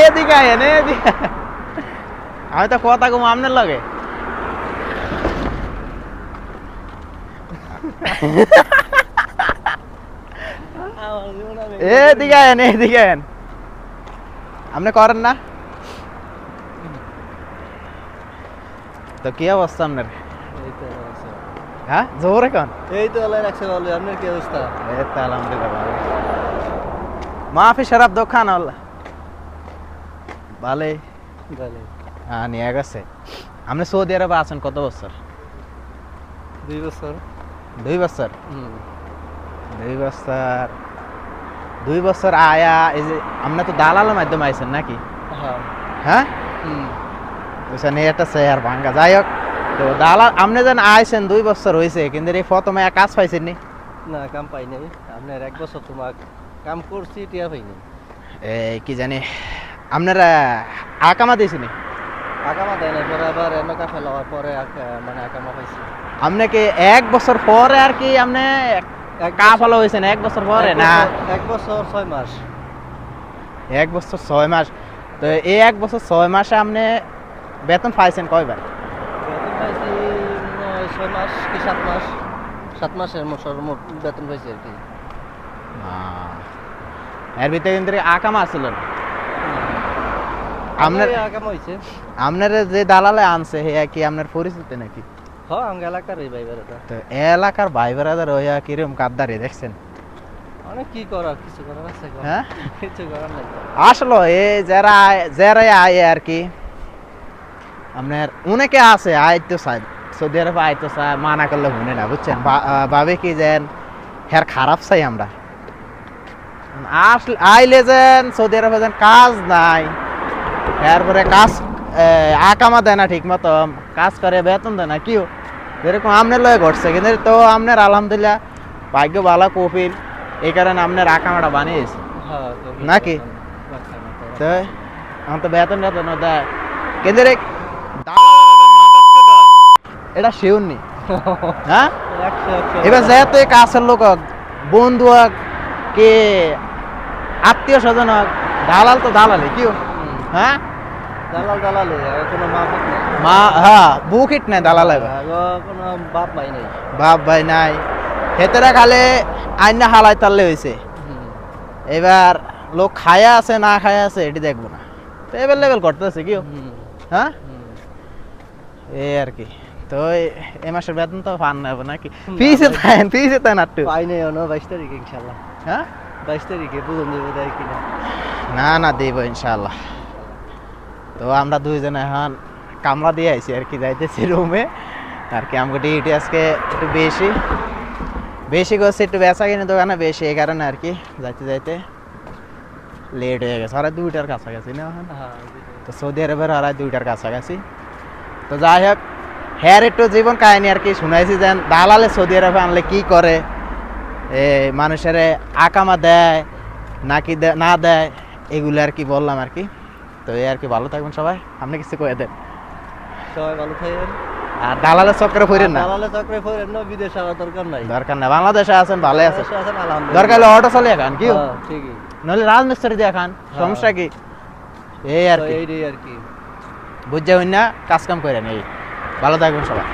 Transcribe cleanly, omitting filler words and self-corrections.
এদিকে আয়েন এদিকে। আমি তো কথা কম আপনার লগে। এদিকে আয়েন এদিকে আয়েন। আপনি করেন না? তো কি অবস্থা আপনার? হ্যাঁ জোরে কন। এই তো আল্লাহ রাখছে ভালো। আপনার কি অবস্থা? এই তো আলহামদুলিল্লাহ ভালো। মাফি শরাব দোকান আল্লাহ ভালো। ভালো। হ্যাঁ নিয়ে গেছে। আপনি সৌদি আরবে আছেন কত বছর? 2 বছর। 2 বছর? 2 বছর। 2 বছর আয়া এই যে আপনি তো দালালের মাধ্যমে আইছেন নাকি? হ্যাঁ। হ্যাঁ? বুঝছেন এটা শেয়ার ভাঙ্গা যাই হোক। তো দালাল আপনি যেন আইছেন 2 বছর হয়েছে কিন্তু এই প্রথমে কাজ পাইছেন নি? না কাম পাই নাই। আপনার 1 বছর তোমার কাম করছি টিয়া পাইনি। এই কি জানি আপনারা আকামা দিয়েছেন? আকামা দেয় না, পরে আবার এনকা ফেলা হওয়ার পরে মানে আকামা পাইছি। আপনি কি 1 বছর পরে আর কি আপনি কাফালা হয়েছেন 1 বছর পরে না? 1 বছর 6 মাস। 1 বছর 6 মাস। তো এই 1 বছর 6 মাসে আপনি বেতন পাইছেন কয়বার? বেতন পাইছি 6 মাস কি 7 মাস। 7 মাসের সর্বমোট বেতন পাইছি আর কি। এর ভিতরে কিন্তু আকামা ছিল না। আপনার আকামা হইছে। আপনার যে দালালে আনছে হে কি আপনার পরিচিত নাকি? হ্যাঁ আঙ্গ এলাকার এই ভাই বেড়াটা। তো এলাকার ভাই বেড়াদার হইয়া কিরকম কাদ্দারি দেখছেন? অনেক কি করার, কিছু করার আছে? হ্যাঁ কিছু করার নাই। আসলে এই যারা আয় আর কি আপনার অনেকে আছে আইতো চাই সৌদি আরবে আইতো চাই মানা করলে শুনে না বুঝছেন ভাবে কি যেন হ্যার খারাপ চাই আমরা আসলে আইলে যেন সৌদি আরবে যেন কাজ নাই এরপরে কাজ আকামা দেয় না ঠিক মতো কাজ করে বেতন দেয় না কিও যেরকম আপনার লয়ে ঘটছে কিন্তু তো আপনার আলহামদুলিল্লাহ ভাগ্য ভালো কপিল এই কারণে আপনার আকামাটা বানিয়েছে নাকি? তো আমার তো বেতন দেয় কিন্তু এটা শিউর নি। হ্যাঁ এবার যেহেতু কাছের লোক হোক বন্ধু হোক কে আত্মীয় স্বজন হোক দালাল তো দালালি কি হ্যাঁ দালাল কোনো মা হ্যাঁ বুকিট নাই দালাল কোনো বাপ ভাই নাই। বাপ ভাই নাই হেতেরা খালে আইনা হালাই তারলে হয়েছে। এবার লোক খায়া আছে না খায়া আছে এটি দেখবো না তো এভেলেবেল করতেছে কি হ্যাঁ এই আর কি। তো এই মাসের বেতন তো পান নেবো নাকি? ফিসে তাই না একটু পাই নাই 22 তারিখে ইনশাআল্লাহ। হ্যাঁ 22 তারিখে বুঝুন দেবে দেয় কিনা। না দেব ইনশাআল্লাহ। তো আমরা দুইজনে এখন কামরা দিয়ে আইছি আর কি যাইতেছি রুমে আর কি আমাকে ডিউটি আজকে একটু বেশি করছে একটু বেচা কিনে দোকানে বেশি এই কারণে আর কি যাইতে লেট হয়ে গেছে 2টার কাছাকাছি না এখন। তো সৌদি আরবের 2টার কাছাকাছি। তো যাই হোক হ্যার একটু জীবন কাহিনী আর কি শুনাইছি যেন দালালে সৌদি আরবে আনলে কি করে মানুষের আকামা দেয় নাকি না দেয় এগুলো আর কি বললাম আর কি। তো এই আর কি ভালো থাকবেন সবাই আপনি কিছু কয়ে দেন। সবাই ভালো থাকেন আর দালালের চক্রে ফিরেন না। দালালের চক্রে ফিরেন না, বিদেশ যাওয়ার দরকার নাই। বাংলাদেশে আছেন ভালো আছেন আলহামদুলিল্লাহ। দরকার হলে অটো চালিয়ে খান কি ঠিকই নইলে রাজমিস্ত্রি দিয়ে খান সমস্যা কি? এই আর কি বুঝছে বুঝতে হইন না কাজ কাম করেন এই ভালো থাকবেন সবাই।